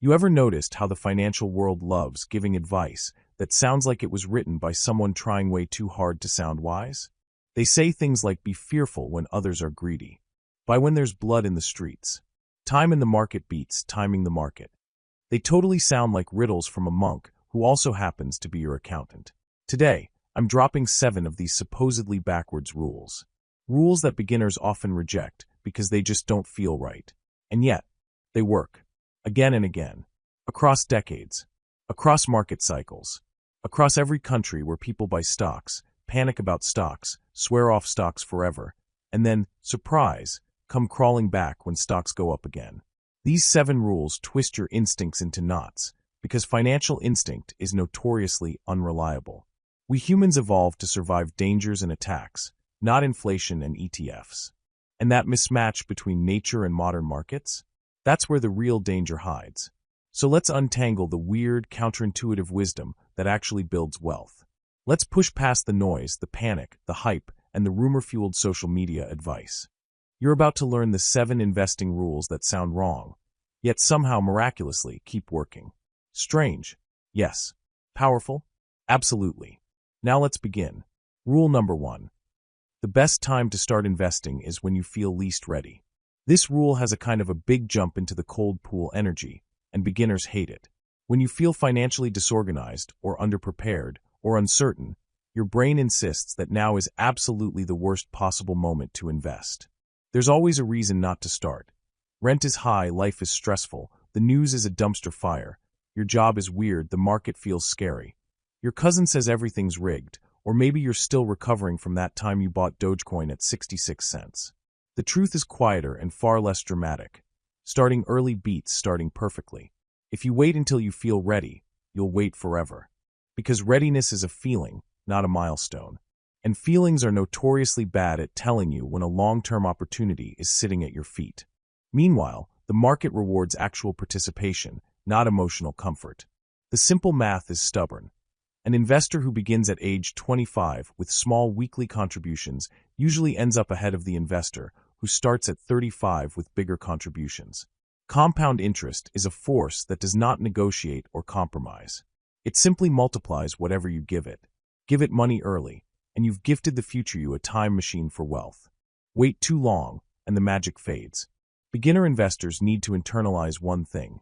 You ever noticed how the financial world loves giving advice that sounds like it was written by someone trying way too hard to sound wise? They say things like be fearful when others are greedy. Buy when there's blood in the streets. Time in the market beats timing the market. They totally sound like riddles from a monk who also happens to be your accountant. Today, I'm dropping 7 of these supposedly backwards rules. Rules that beginners often reject because they just don't feel right. And yet, they work. Again and again. Across decades. Across market cycles. Across every country where people buy stocks, panic about stocks, swear off stocks forever, and then, surprise, come crawling back when stocks go up again. These 7 rules twist your instincts into knots, because financial instinct is notoriously unreliable. We humans evolved to survive dangers and attacks, not inflation and ETFs. And that mismatch between nature and modern markets? That's where the real danger hides. So let's untangle the weird, counterintuitive wisdom that actually builds wealth. Let's push past the noise, the panic, the hype, and the rumor-fueled social media advice. You're about to learn the 7 investing rules that sound wrong, yet somehow miraculously keep working. Strange? Yes. Powerful? Absolutely. Now let's begin. Rule number 1. The best time to start investing is when you feel least ready. This rule has a kind of a big jump into the cold pool energy, and beginners hate it. When you feel financially disorganized, or underprepared, or uncertain, your brain insists that now is absolutely the worst possible moment to invest. There's always a reason not to start. Rent is high, life is stressful, the news is a dumpster fire, your job is weird, the market feels scary. Your cousin says everything's rigged, or maybe you're still recovering from that time you bought Dogecoin at 66 cents. The truth is quieter and far less dramatic. Starting early beats starting perfectly. If you wait until you feel ready, you'll wait forever. Because readiness is a feeling, not a milestone. And feelings are notoriously bad at telling you when a long-term opportunity is sitting at your feet. Meanwhile, the market rewards actual participation, not emotional comfort. The simple math is stubborn. An investor who begins at age 25 with small weekly contributions usually ends up ahead of the investor who starts at 35 with bigger contributions. Compound interest is a force that does not negotiate or compromise. It simply multiplies whatever you give it. Give it money early, and you've gifted the future you a time machine for wealth. Wait too long, and the magic fades. Beginner investors need to internalize one thing.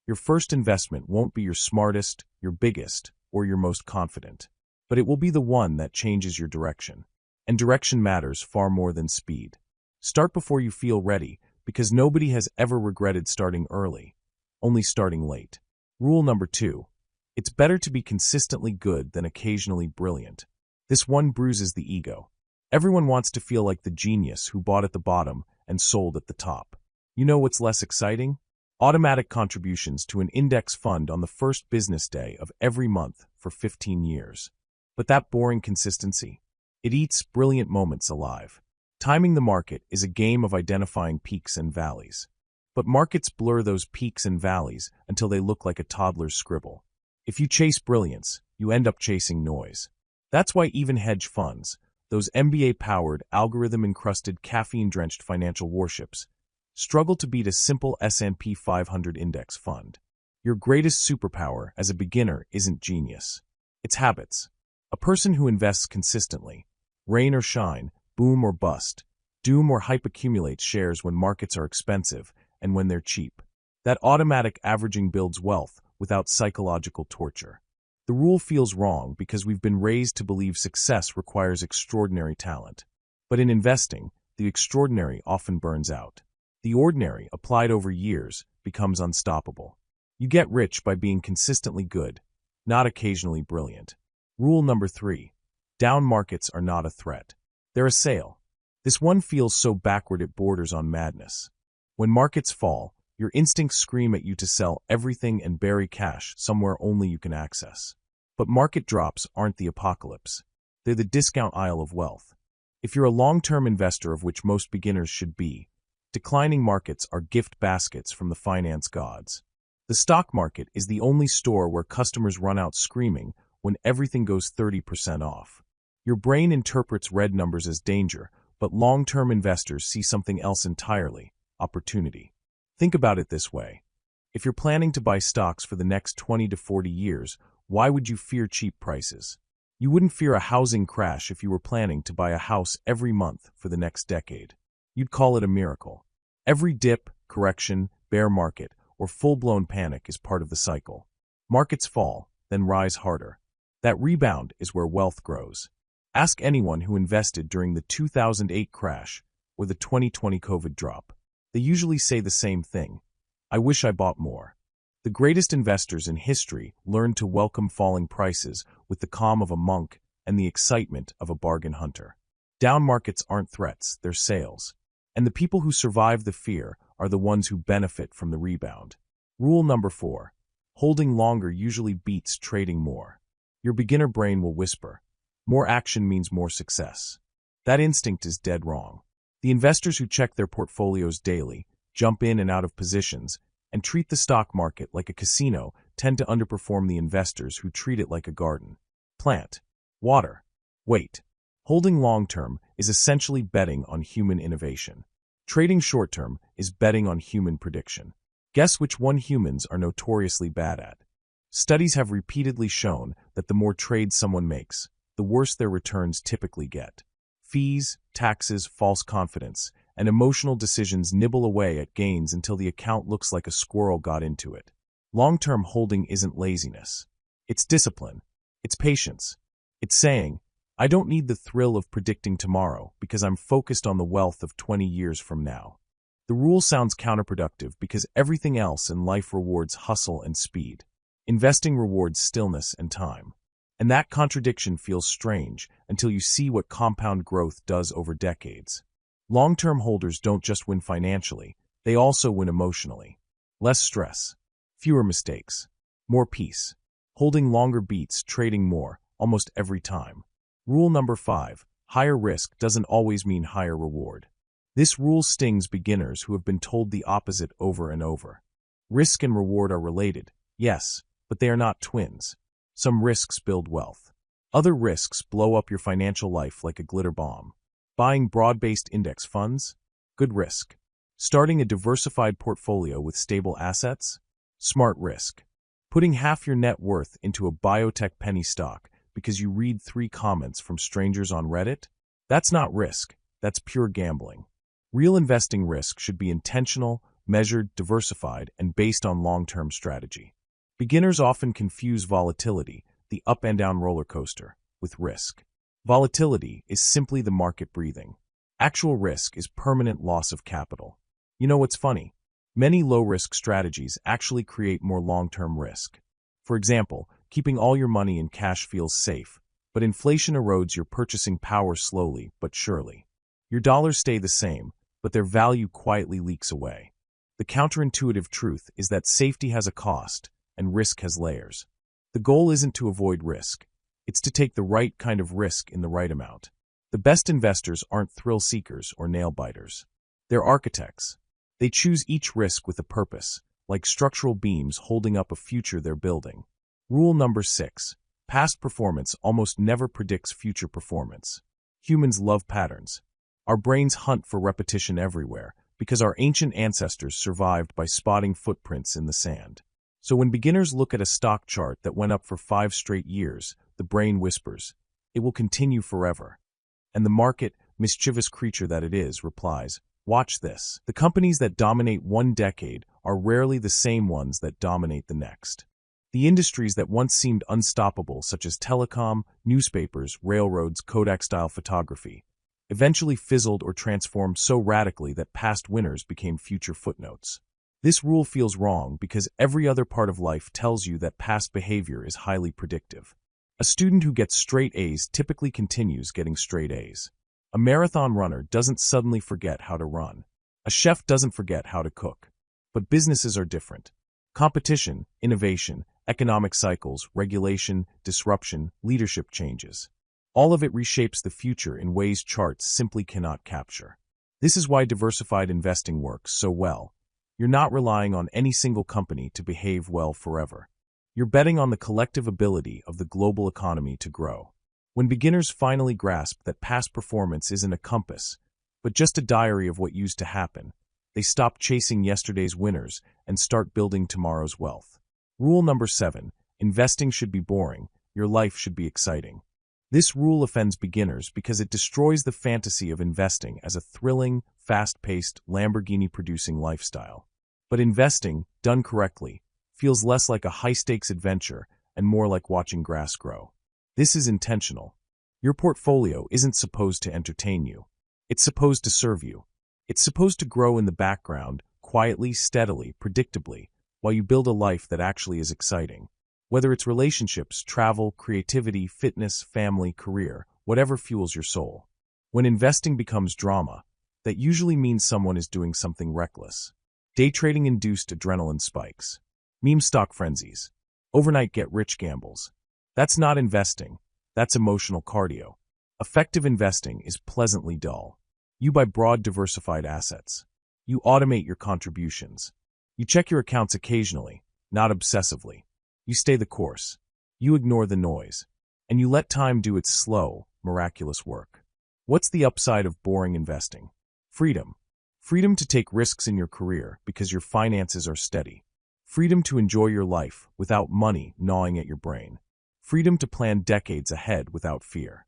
Your first investment won't be your smartest, your biggest, or your most confident, but it will be the one that changes your direction. And direction matters far more than speed. Start before you feel ready, because nobody has ever regretted starting early, only starting late. Rule number 2. It's better to be consistently good than occasionally brilliant. This one bruises the ego. Everyone wants to feel like the genius who bought at the bottom and sold at the top. You know what's less exciting? Automatic contributions to an index fund on the first business day of every month for 15 years. But that boring consistency? It eats brilliant moments alive. Timing the market is a game of identifying peaks and valleys. But markets blur those peaks and valleys until they look like a toddler's scribble. If you chase brilliance, you end up chasing noise. That's why even hedge funds, those MBA-powered, algorithm-encrusted, caffeine-drenched financial warships, struggle to beat a simple S&P 500 index fund. Your greatest superpower as a beginner isn't genius. It's habits. A person who invests consistently, rain or shine, boom or bust, doom or hype, accumulates shares when markets are expensive and when they're cheap. That automatic averaging builds wealth without psychological torture. The rule feels wrong because we've been raised to believe success requires extraordinary talent. But in investing, the extraordinary often burns out. The ordinary, applied over years, becomes unstoppable. You get rich by being consistently good, not occasionally brilliant. Rule number 3. Down markets are not a threat. They're a sale. This one feels so backward it borders on madness. When markets fall, your instincts scream at you to sell everything and bury cash somewhere only you can access. But market drops aren't the apocalypse. They're the discount aisle of wealth. If you're a long-term investor, of which most beginners should be, declining markets are gift baskets from the finance gods. The stock market is the only store where customers run out screaming when everything goes 30% off. Your brain interprets red numbers as danger, but long-term investors see something else entirely: opportunity. Think about it this way. If you're planning to buy stocks for the next 20 to 40 years, why would you fear cheap prices? You wouldn't fear a housing crash if you were planning to buy a house every month for the next decade. You'd call it a miracle. Every dip, correction, bear market, or full-blown panic is part of the cycle. Markets fall, then rise harder. That rebound is where wealth grows. Ask anyone who invested during the 2008 crash or the 2020 COVID drop. They usually say the same thing. I wish I bought more. The greatest investors in history learned to welcome falling prices with the calm of a monk and the excitement of a bargain hunter. Down markets aren't threats, they're sales. And the people who survive the fear are the ones who benefit from the rebound. Rule number 4. Holding longer usually beats trading more. Your beginner brain will whisper, more action means more success. That instinct is dead wrong. The investors who check their portfolios daily, jump in and out of positions, and treat the stock market like a casino tend to underperform the investors who treat it like a garden. Plant, water, wait. Holding long-term is essentially betting on human innovation. Trading short-term is betting on human prediction. Guess which one humans are notoriously bad at? Studies have repeatedly shown that the more trades someone makes, the worse their returns typically get. Fees, taxes, false confidence, and emotional decisions nibble away at gains until the account looks like a squirrel got into it. Long-term holding isn't laziness. It's discipline. It's patience. It's saying, I don't need the thrill of predicting tomorrow because I'm focused on the wealth of 20 years from now. The rule sounds counterproductive because everything else in life rewards hustle and speed. Investing rewards stillness and time. And that contradiction feels strange until you see what compound growth does over decades. Long-term holders don't just win financially, they also win emotionally. Less stress, fewer mistakes, more peace. Holding longer beats trading more, almost every time. Rule number 5, higher risk doesn't always mean higher reward. This rule stings beginners who have been told the opposite over and over. Risk and reward are related, yes, but they are not twins. Some risks build wealth. Other risks blow up your financial life like a glitter bomb. Buying broad-based index funds? Good risk. Starting a diversified portfolio with stable assets? Smart risk. Putting half your net worth into a biotech penny stock because you read 3 comments from strangers on Reddit? That's not risk, that's pure gambling. Real investing risk should be intentional, measured, diversified, and based on long-term strategy. Beginners often confuse volatility, the up and down roller coaster, with risk. Volatility is simply the market breathing. Actual risk is permanent loss of capital. You know what's funny? Many low-risk strategies actually create more long-term risk. For example, keeping all your money in cash feels safe, but inflation erodes your purchasing power slowly but surely. Your dollars stay the same, but their value quietly leaks away. The counterintuitive truth is that safety has a cost, and risk has layers. The goal isn't to avoid risk. It's to take the right kind of risk in the right amount. The best investors aren't thrill seekers or nail biters. They're architects. They choose each risk with a purpose, like structural beams holding up a future they're building. Rule number 6. Past performance almost never predicts future performance. Humans love patterns. Our brains hunt for repetition everywhere because our ancient ancestors survived by spotting footprints in the sand. So when beginners look at a stock chart that went up for 5 straight years, the brain whispers, it will continue forever. And the market, mischievous creature that it is, replies, watch this. The companies that dominate one decade are rarely the same ones that dominate the next. The industries that once seemed unstoppable, such as telecom, newspapers, railroads, Kodak-style photography, eventually fizzled or transformed so radically that past winners became future footnotes. This rule feels wrong because every other part of life tells you that past behavior is highly predictive. A student who gets straight A's typically continues getting straight A's. A marathon runner doesn't suddenly forget how to run. A chef doesn't forget how to cook. But businesses are different. Competition, innovation, economic cycles, regulation, disruption, leadership changes. All of it reshapes the future in ways charts simply cannot capture. This is why diversified investing works so well. You're not relying on any single company to behave well forever. You're betting on the collective ability of the global economy to grow. When beginners finally grasp that past performance isn't a compass, but just a diary of what used to happen, They stop chasing yesterday's winners and start building tomorrow's wealth. Rule number 7. Investing should be boring. Your life should be exciting. This rule offends beginners because it destroys the fantasy of investing as a thrilling, fast-paced, Lamborghini-producing lifestyle. But investing, done correctly, feels less like a high-stakes adventure and more like watching grass grow. This is intentional. Your portfolio isn't supposed to entertain you. It's supposed to serve you. It's supposed to grow in the background, quietly, steadily, predictably, while you build a life that actually is exciting. Whether it's relationships, travel, creativity, fitness, family, career, whatever fuels your soul. When investing becomes drama, that usually means someone is doing something reckless. Day trading-induced adrenaline spikes. Meme stock frenzies. Overnight get-rich gambles. That's not investing. That's emotional cardio. Effective investing is pleasantly dull. You buy broad, diversified assets. You automate your contributions. You check your accounts occasionally, not obsessively. You stay the course. You ignore the noise. And you let time do its slow, miraculous work. What's the upside of boring investing? Freedom. Freedom to take risks in your career because your finances are steady. Freedom to enjoy your life without money gnawing at your brain. Freedom to plan decades ahead without fear.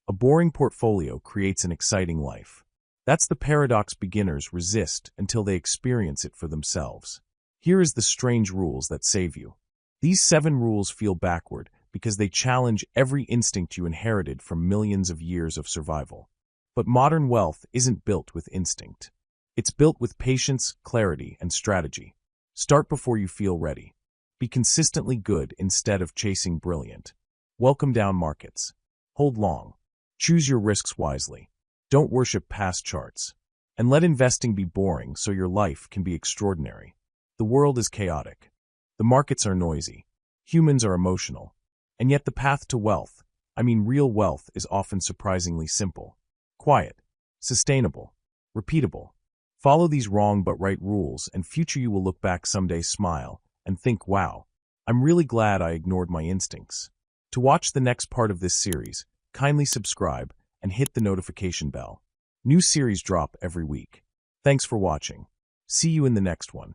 A boring portfolio creates an exciting life. That's the paradox beginners resist until they experience it for themselves. Here is the strange rules that save you. These 7 rules feel backward because they challenge every instinct you inherited from millions of years of survival. But modern wealth isn't built with instinct. It's built with patience, clarity, and strategy. Start before you feel ready. Be consistently good instead of chasing brilliant. Welcome down markets. Hold long. Choose your risks wisely. Don't worship past charts. And let investing be boring so your life can be extraordinary. The world is chaotic. The markets are noisy. Humans are emotional. And yet the path to wealth, real wealth, is often surprisingly simple. Quiet. Sustainable. Repeatable. Follow these wrong but right rules, and future you will look back someday, smile, and think, wow, I'm really glad I ignored my instincts. To watch the next part of this series, kindly subscribe and hit the notification bell. New series drop every week. Thanks for watching. See you in the next one.